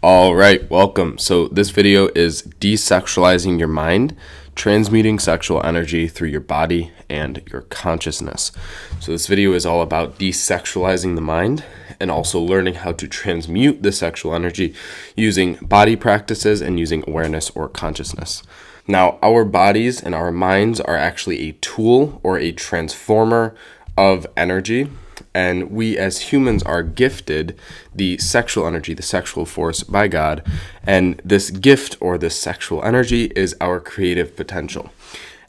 All right, welcome. So this video is desexualizing your mind, transmuting sexual energy through your body and your consciousness. So this video is all about desexualizing the mind and also learning how to transmute the sexual energy using body practices and using awareness or consciousness. Now, our bodies and our minds are actually a tool or a transformer of energy. And we as humans are gifted the sexual energy, the sexual force by God. And this gift or this sexual energy is our creative potential.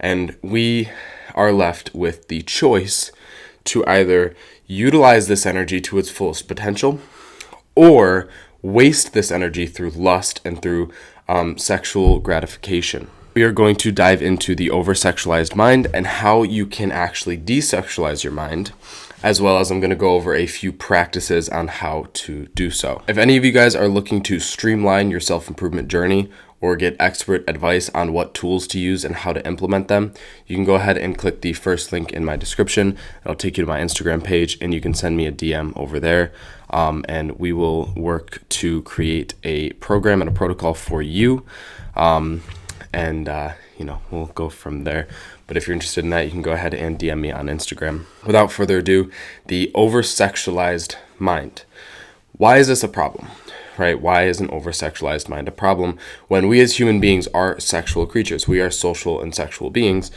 And we are left with the choice to either utilize this energy to its fullest potential or waste this energy through lust and through sexual gratification. We are going to dive into the over-sexualized mind and how you can actually desexualize your mind, as well as I'm going to go over a few practices on how to do so. If any of you guys are looking to streamline your self-improvement journey or get expert advice on what tools to use and how to implement them, you can go ahead and click the first link in my description. It'll take you to my Instagram page and you can send me a DM over there. And we will work to create a program and a protocol for you. We'll go from there. But if you're interested in that, you can go ahead and DM me on Instagram. Without further ado, the over-sexualized mind. Why is this a problem, right? Why is an over-sexualized mind a problem when we as human beings are sexual creatures? We are social and sexual beings.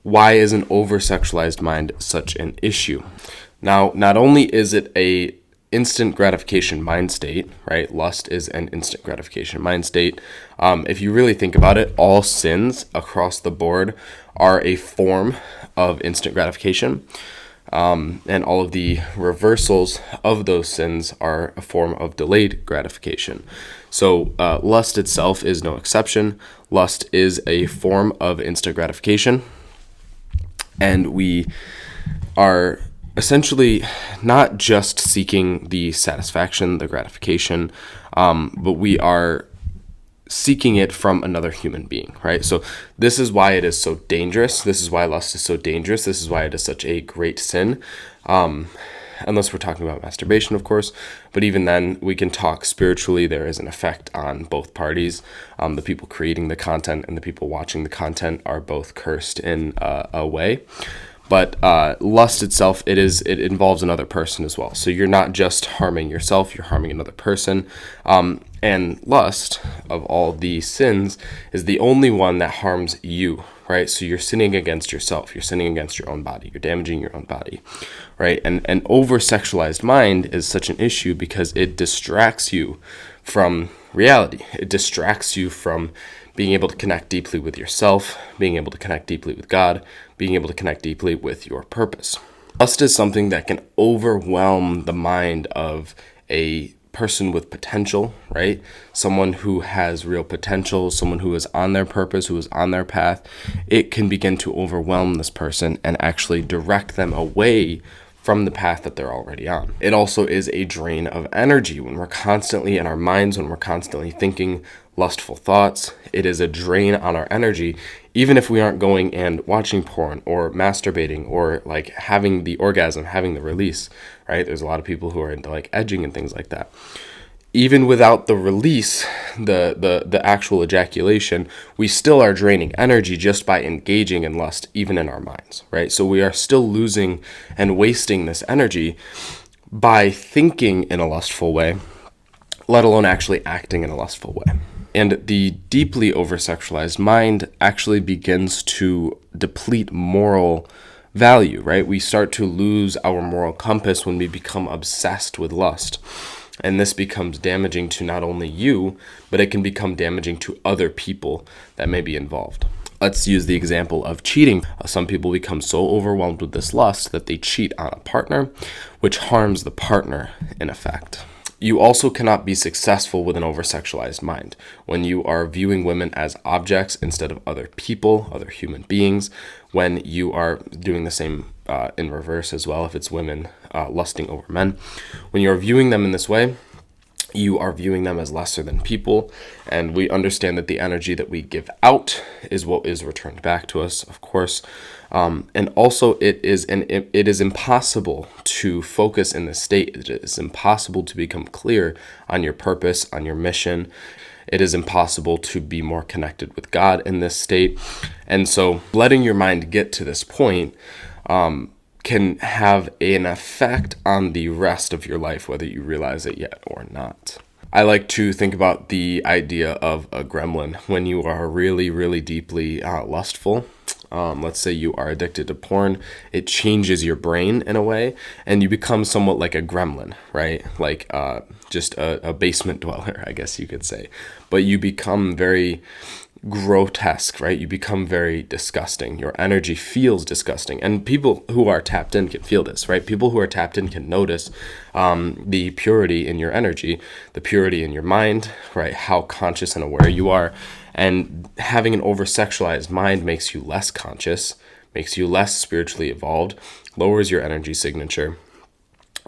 Why is an over-sexualized mind such an issue? Now, not only is it a instant gratification mind state, right? Lust is an instant gratification mind state. If you really think about it, all sins across the board are a form of instant gratification. And all of the reversals of those sins are a form of delayed gratification. So lust itself is no exception. Lust is a form of instant gratification. And we are essentially not just seeking the satisfaction, the gratification, but we are seeking it from another human being, right? So this is why it is so dangerous. This is why lust is so dangerous. This is why it is such a great sin. Unless we're talking about masturbation, of course. But even then, we can talk spiritually. There is an effect on both parties. The people creating the content and the people watching the content are both cursed in a way. But lust itself, it involves another person as well. So you're not just harming yourself, you're harming another person. And lust, of all the sins, is the only one that harms you, right? So you're sinning against yourself. You're sinning against your own body. You're damaging your own body, right? And an over-sexualized mind is such an issue because it distracts you from reality. It distracts you from being able to connect deeply with yourself, being able to connect deeply with God, being able to connect deeply with your purpose. Lust is something that can overwhelm the mind of a person with potential, right? Someone who has real potential, someone who is on their purpose, who is on their path. It can begin to overwhelm this person and actually direct them away from the path that they're already on. It also is a drain of energy when we're constantly in our minds, when we're constantly thinking lustful thoughts. It is a drain on our energy, even if we aren't going and watching porn or masturbating or like having the orgasm, having the release, right? There's a lot of people who are into like edging and things like that. Even without the release, the actual ejaculation, we still are draining energy just by engaging in lust, even in our minds, right? So we are still losing and wasting this energy by thinking in a lustful way, let alone actually acting in a lustful way. And the deeply over-sexualized mind actually begins to deplete moral value, right? We start to lose our moral compass when we become obsessed with lust. And this becomes damaging to not only you, but it can become damaging to other people that may be involved. Let's use the example of cheating. Some people become so overwhelmed with this lust that they cheat on a partner, which harms the partner in effect. You also cannot be successful with an over-sexualized mind when you are viewing women as objects instead of other people, other human beings, when you are doing the same in reverse as well, if it's women lusting over men. When you're viewing them in this way, you are viewing them as lesser than people, and we understand that the energy that we give out is what is returned back to us, of course. And also it is impossible to focus in this state. It is impossible to become clear on your purpose, on your mission. It is impossible to be more connected with God in this state. And so letting your mind get to this point can have an effect on the rest of your life, whether you realize it yet or not. I like to think about the idea of a gremlin. When you are really, really deeply lustful, let's say you are addicted to porn, it changes your brain in a way, and you become somewhat like a gremlin, right? Like just a basement dweller, I guess you could say. But you become very grotesque, right? You become very disgusting. Your energy feels disgusting. And people who are tapped in can feel this, right? People who are tapped in can notice the purity in your energy, the purity in your mind, right? How conscious and aware you are. And having an over-sexualized mind makes you less conscious, makes you less spiritually evolved, lowers your energy signature,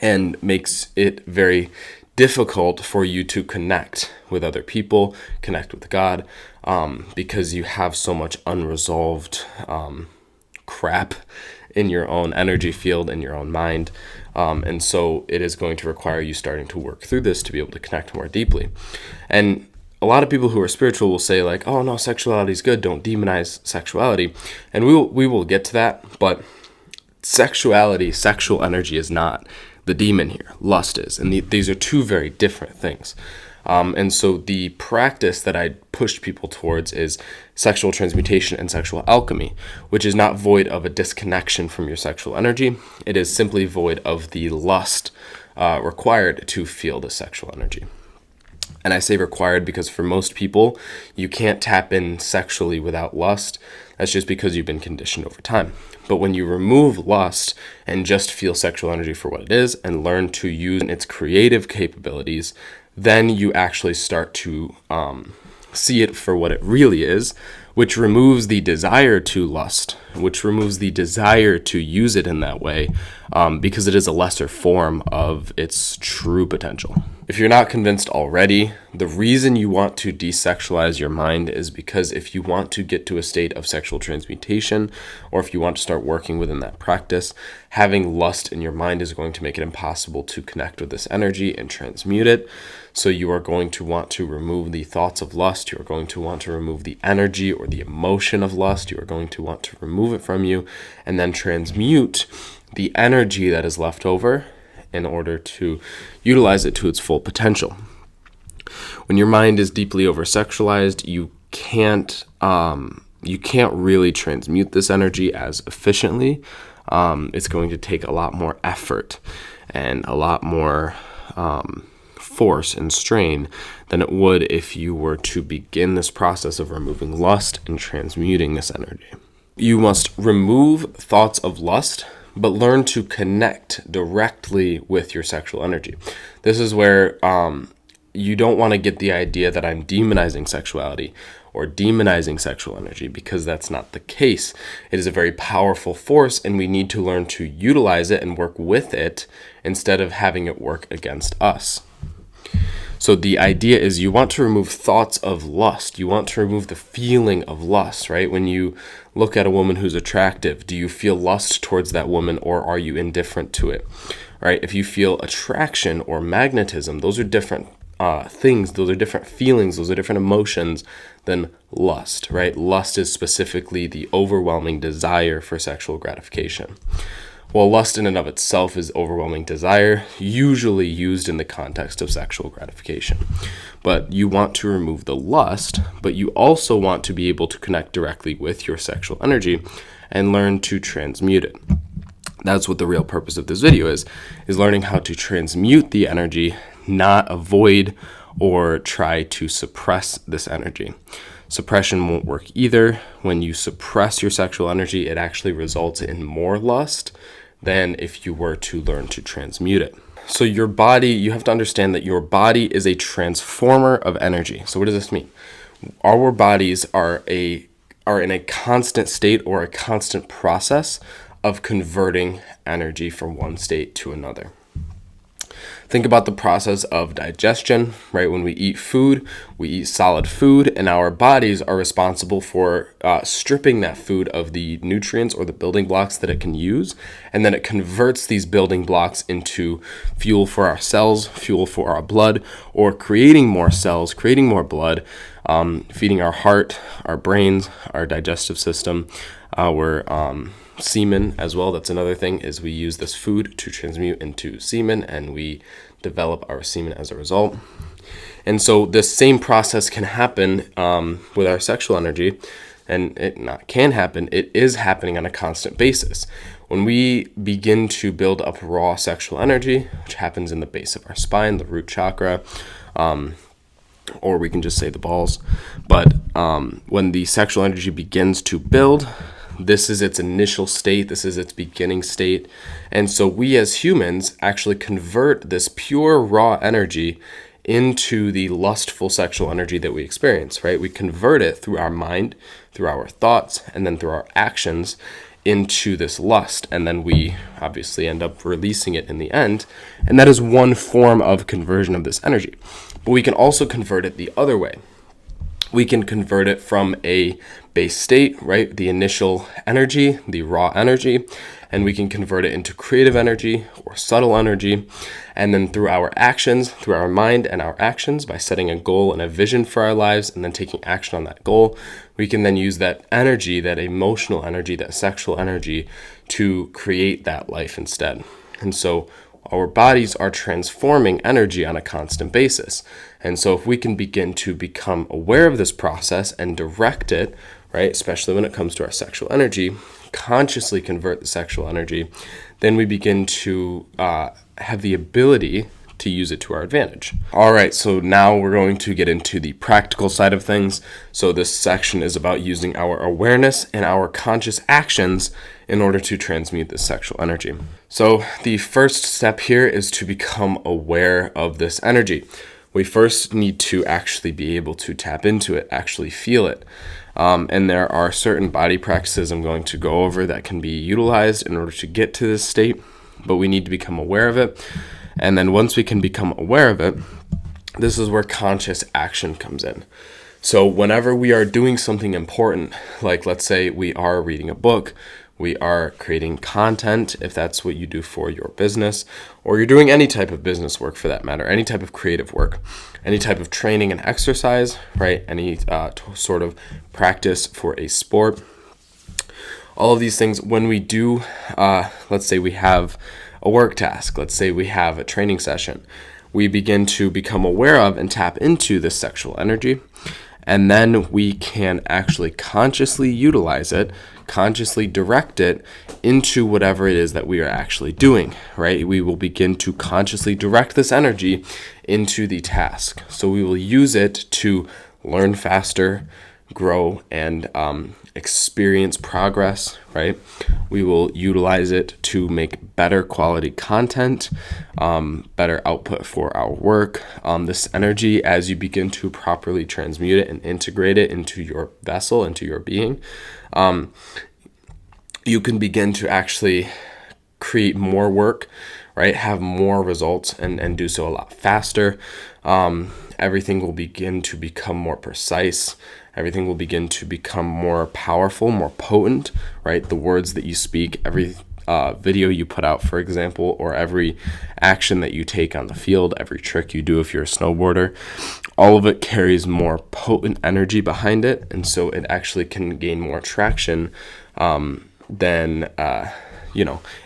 and makes it very difficult for you to connect with other people, connect with God, because you have so much unresolved crap in your own energy field, in your own mind. And so it is going to require you starting to work through this to be able to connect more deeply. And a lot of people who are spiritual will say like, oh no, sexuality is good, don't demonize sexuality. And we will get to that, but sexuality, sexual energy is not the demon here. Lust is. And these are two very different things. And so the practice that I push people towards is sexual transmutation and sexual alchemy, which is not void of a disconnection from your sexual energy. It is simply void of the lust required to feel the sexual energy. And I say required because for most people, you can't tap in sexually without lust. That's just because you've been conditioned over time. But when you remove lust and just feel sexual energy for what it is and learn to use its creative capabilities, then you actually start to see it for what it really is, which removes the desire to lust, which removes the desire to use it in that way, because it is a lesser form of its true potential. If you're not convinced already, the reason you want to desexualize your mind is because if you want to get to a state of sexual transmutation, or if you want to start working within that practice, having lust in your mind is going to make it impossible to connect with this energy and transmute it. So you are going to want to remove the thoughts of lust. You are going to want to remove the energy or the emotion of lust. You are going to want to remove it from you and then transmute the energy that is left over in order to utilize it to its full potential. When your mind is deeply over-sexualized, you can't really transmute this energy as efficiently. It's going to take a lot more effort and a lot more force and strain than it would if you were to begin this process of removing lust and transmuting this energy. You must remove thoughts of lust, but learn to connect directly with your sexual energy. This is where you don't want to get the idea that I'm demonizing sexuality or demonizing sexual energy, because that's not the case. It is a very powerful force, and we need to learn to utilize it and work with it instead of having it work against us. So the idea is you want to remove thoughts of lust. You want to remove the feeling of lust, right? When you look at a woman who's attractive, do you feel lust towards that woman, or are you indifferent to it, right? If you feel attraction or magnetism, those are different things. Those are different feelings. Those are different emotions than lust, right? Lust is specifically the overwhelming desire for sexual gratification. Well, lust in and of itself is overwhelming desire, usually used in the context of sexual gratification. But you want to remove the lust, but you also want to be able to connect directly with your sexual energy and learn to transmute it. That's what the real purpose of this video is learning how to transmute the energy, not avoid or try to suppress this energy. Suppression won't work either. When you suppress your sexual energy, it actually results in more lust than if you were to learn to transmute it. So your body, you have to understand that your body is a transformer of energy. So what does this mean? Our bodies are in a constant state or a constant process of converting energy from one state to another. Think about the process of digestion, right? When we eat food, we eat solid food, and our bodies are responsible for stripping that food of the nutrients or the building blocks that it can use, and then it converts these building blocks into fuel for our cells, fuel for our blood, or creating more cells, creating more blood, feeding our heart, our brains, our digestive system, our semen as well. That's another thing, is we use this food to transmute into semen, and we develop our semen as a result. And so this same process can happen with our sexual energy, and it is happening on a constant basis. When we begin to build up raw sexual energy, which happens in the base of our spine, the root chakra, or we can just say the balls, but when the sexual energy begins to build, this is its initial state, this is its beginning state. And so we as humans actually convert this pure raw energy into the lustful sexual energy that we experience, right? We convert it through our mind, through our thoughts, and then through our actions into this lust. And then we obviously end up releasing it in the end. And that is one form of conversion of this energy. But we can also convert it the other way. We can convert it from a base state, right? The initial energy, the raw energy, and we can convert it into creative energy or subtle energy. And then through our actions, through our mind and our actions, by setting a goal and a vision for our lives and then taking action on that goal, we can then use that energy, that emotional energy, that sexual energy to create that life instead. And so our bodies are transforming energy on a constant basis. And so if we can begin to become aware of this process and direct it, right, especially when it comes to our sexual energy, consciously convert the sexual energy, then we begin to have the ability to use it to our advantage. All right, so now we're going to get into the practical side of things. So this section is about using our awareness and our conscious actions in order to transmute this sexual energy. So the first step here is to become aware of this energy. We first need to actually be able to tap into it, actually feel it. And there are certain body practices I'm going to go over that can be utilized in order to get to this state, but we need to become aware of it. And then once we can become aware of it, this is where conscious action comes in. So whenever we are doing something important, like let's say we are reading a book, we are creating content, if that's what you do for your business, or you're doing any type of business work for that matter, any type of creative work, any type of training and exercise, right? Any sort of practice for a sport. All of these things, when we do, let's say we have a work task, let's say we have a training session, we begin to become aware of and tap into this sexual energy. And then we can actually consciously utilize it, consciously direct it into whatever it is that we are actually doing, right? We will begin to consciously direct this energy into the task. So we will use it to learn faster, grow, and experience progress, right? We will utilize it to make better quality content, better output for our work. This energy, as you begin to properly transmute it and integrate it into your vessel, into your being, you can begin to actually create more work, right? Have more results and do so a lot faster. Everything will begin to become more precise. Everything will begin to become more powerful, more potent, right? The words that you speak, every video you put out, for example, or every action that you take on the field, every trick you do if you're a snowboarder, all of it carries more potent energy behind it. And so it actually can gain more traction than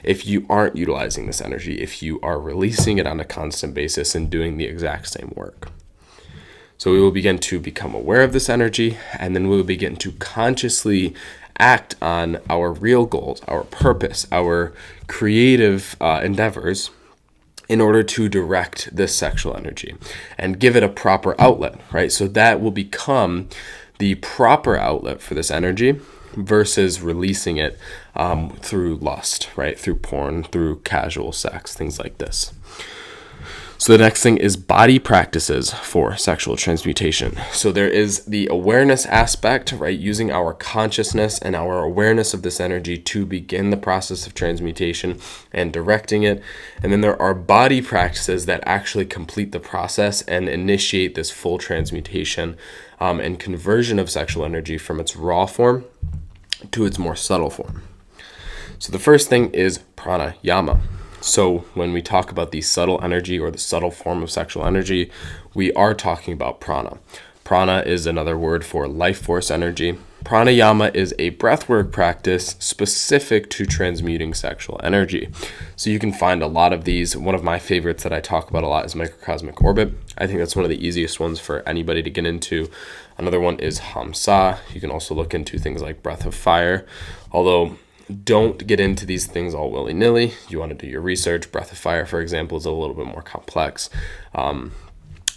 if you aren't utilizing this energy, if you are releasing it on a constant basis and doing the exact same work. So we will begin to become aware of this energy, and then we will begin to consciously act on our real goals, our purpose, our creative endeavors in order to direct this sexual energy and give it a proper outlet, right? So that will become the proper outlet for this energy versus releasing it through lust, right? Through porn, through casual sex, things like this. So the next thing is body practices for sexual transmutation. So there is the awareness aspect, right? Using our consciousness and our awareness of this energy to begin the process of transmutation and directing it. And then there are body practices that actually complete the process and initiate this full transmutation and conversion of sexual energy from its raw form to its more subtle form. So the first thing is pranayama. So when we talk about the subtle energy or the subtle form of sexual energy, we are talking about prana. Prana is another word for life force energy. Pranayama is a breathwork practice specific to transmuting sexual energy. So you can find a lot of these. One of my favorites that I talk about a lot is microcosmic orbit. I think that's one of the easiest ones for anybody to get into. Another one is Hamsa. You can also look into things like breath of fire, although don't get into these things all willy-nilly. You want to do your research. Breath of fire, for example, is a little bit more complex. I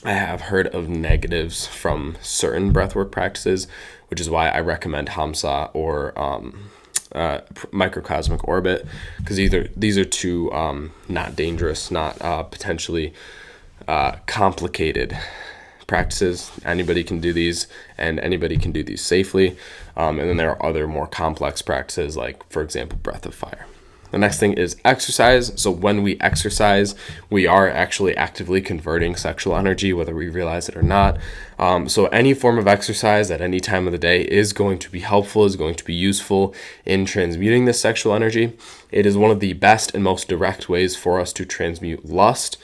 have heard of negatives from certain breathwork practices, which is why I recommend Hamsa or microcosmic orbit, because these are two not dangerous, not potentially complicated practices. Anybody can do these, and anybody can do these safely. And then there are other more complex practices, like, for example, breath of fire. The next thing is exercise. So when we exercise, we are actually actively converting sexual energy, whether we realize it or not. So any form of exercise at any time of the day is going to be helpful, is going to be useful in transmuting this sexual energy. It is one of the best and most direct ways for us to transmute lust.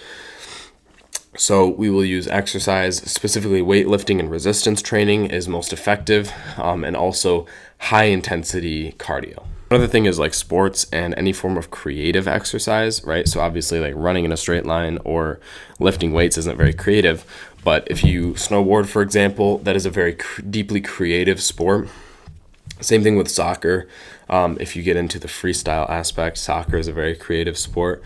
So we will use exercise, specifically weightlifting and resistance training is most effective, and also high intensity cardio. Another thing is like sports and any form of creative exercise, right? So obviously like running in a straight line or lifting weights isn't very creative, but if you snowboard, for example, that is a very deeply creative sport. Same thing with soccer. If you get into the freestyle aspect, soccer is a very creative sport.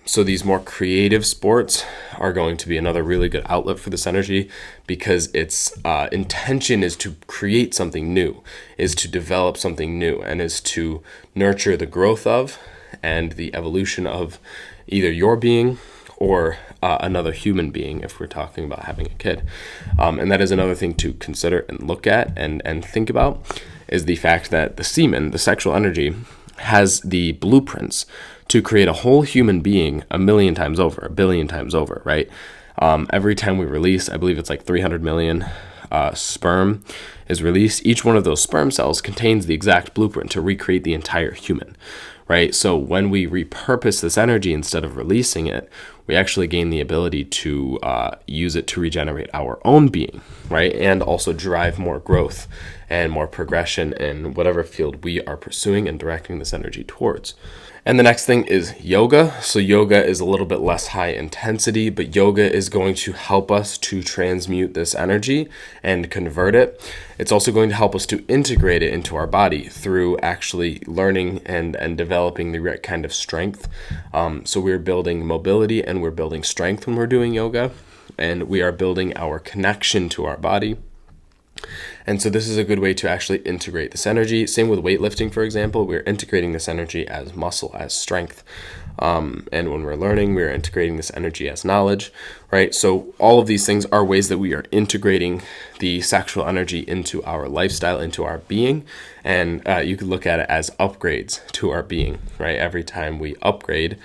So these more creative sports are going to be another really good outlet for this energy, because its intention is to create something new, is to develop something new, and is to nurture the growth of and the evolution of either your being or another human being, if we're talking about having a kid. And that is another thing to consider and look at and think about, is the fact that the semen, the sexual energy, has the blueprints to create a whole human being a billion times over, right? Every time we release, I believe it's like 300 million sperm is released. Each one of those sperm cells contains the exact blueprint to recreate the entire human, right? So when we repurpose this energy instead of releasing it, we actually gain the ability to use it to regenerate our own being, right? And also drive more growth and more progression in whatever field we are pursuing and directing this energy towards. And the next thing is yoga. So yoga is a little bit less high intensity, but yoga is going to help us to transmute this energy and convert it. It's also going to help us to integrate it into our body through actually learning and developing the right kind of strength. So we're building mobility and we're building strength when we're doing yoga, and we are building our connection to our body. And so this is a good way to actually integrate this energy. Same with weightlifting, for example. We're integrating this energy as muscle, as strength. And when we're learning, we're integrating this energy as knowledge, right? So all of these things are ways that we are integrating the sexual energy into our lifestyle, into our being. And you could look at it as upgrades to our being, right? Every time we upgrade,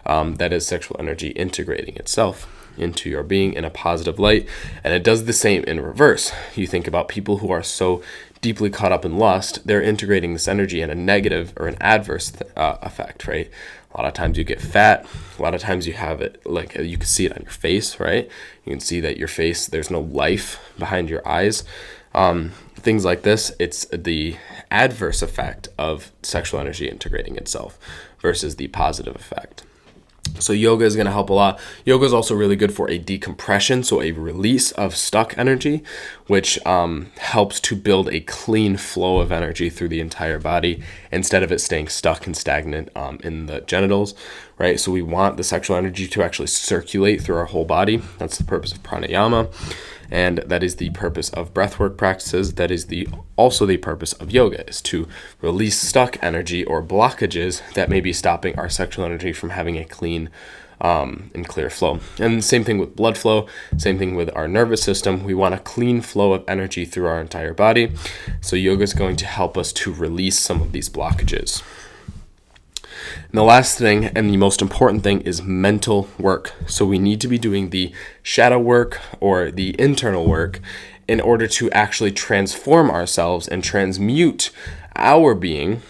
that is sexual energy integrating itself into your being in a positive light. And it does the same in reverse. You think about people who are so deeply caught up in lust, they're integrating this energy in a negative or an adverse effect, right? A lot of times you get fat. A lot of times you have it, like you can see it on your face, right? You can see that your face, there's no life behind your eyes. Things like this, it's the adverse effect of sexual energy integrating itself versus the positive effect. So yoga is going to help a lot. Yoga is also really good for a decompression, so a release of stuck energy, which helps to build a clean flow of energy through the entire body instead of it staying stuck and stagnant in the genitals, right? So we want the sexual energy to actually circulate through our whole body. That's the purpose of pranayama, and that is the purpose of breathwork practices. That is also the purpose of yoga, is to release stuck energy or blockages that may be stopping our sexual energy from having a clean and clear flow. And same thing with blood flow, same thing with our nervous system. We want a clean flow of energy through our entire body. So yoga is going to help us to release some of these blockages. And the last thing and the most important thing is mental work. So we need to be doing the shadow work or the internal work in order to actually transform ourselves and transmute our being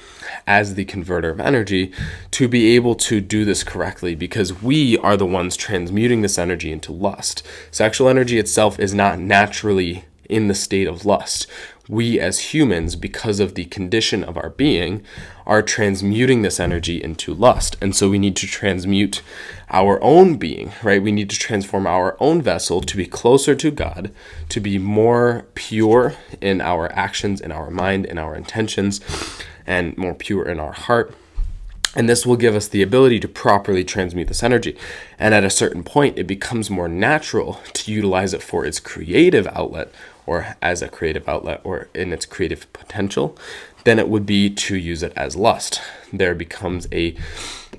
as the converter of energy to be able to do this correctly, because we are the ones transmuting this energy into lust. Sexual energy itself is not naturally in the state of lust. We as humans, because of the condition of our being, are transmuting this energy into lust. And so we need to transmute our own being, right? We need to transform our own vessel to be closer to God, to be more pure in our actions, in our mind, in our intentions, and more pure in our heart. And this will give us the ability to properly transmute this energy. And at a certain point, it becomes more natural to utilize it for its creative outlet, or as a creative outlet, or in its creative potential, than it would be to use it as lust. There becomes a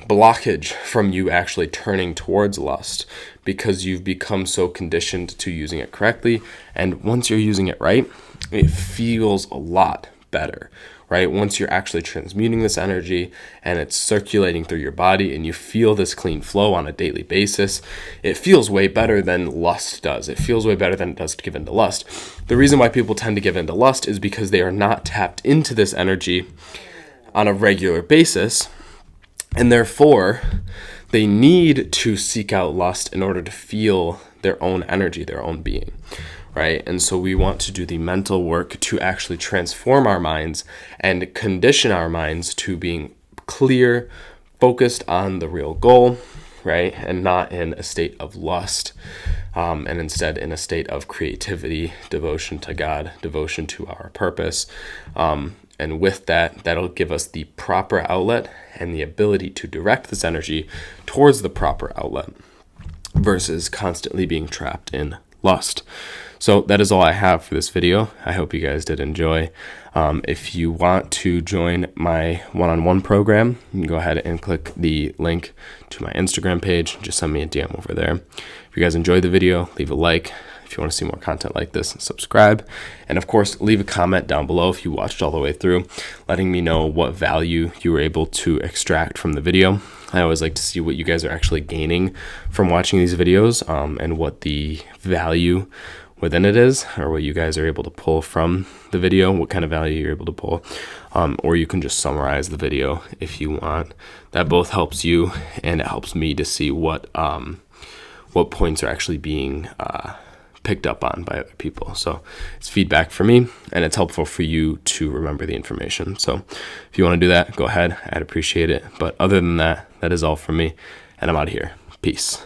blockage from you actually turning towards lust because you've become so conditioned to using it correctly. And once you're using it right, it feels a lot better, right? Once you're actually transmuting this energy and it's circulating through your body and you feel this clean flow on a daily basis, it feels way better than lust does. It feels way better than it does to give into lust. The reason why people tend to give into lust is because they are not tapped into this energy on a regular basis, and therefore they need to seek out lust in order to feel their own energy, their own being. Right? And so we want to do the mental work to actually transform our minds and condition our minds to being clear, focused on the real goal, right? And not in a state of lust, and instead in a state of creativity, devotion to God, devotion to our purpose. And with that, that'll give us the proper outlet and the ability to direct this energy towards the proper outlet versus constantly being trapped in lust. So that is all I have for this video. I hope you guys did enjoy. If you want to join my one-on-one program, you can go ahead and click the link to my Instagram page. Just send me a DM over there. If you guys enjoyed the video, leave a like. If you want to see more content like this, subscribe. And of course, leave a comment down below if you watched all the way through, letting me know what value you were able to extract from the video. I always like to see what you guys are actually gaining from watching these videos, and what the value within it is, or what you guys are able to pull from the video, what kind of value you're able to pull. Or you can just summarize the video if you want. That both helps you, and it helps me to see what points are actually being picked up on by other people. So it's feedback for me, and it's helpful for you to remember the information. So if you want to do that, go ahead. I'd appreciate it. But other than that, that is all from me, and I'm out of here. Peace.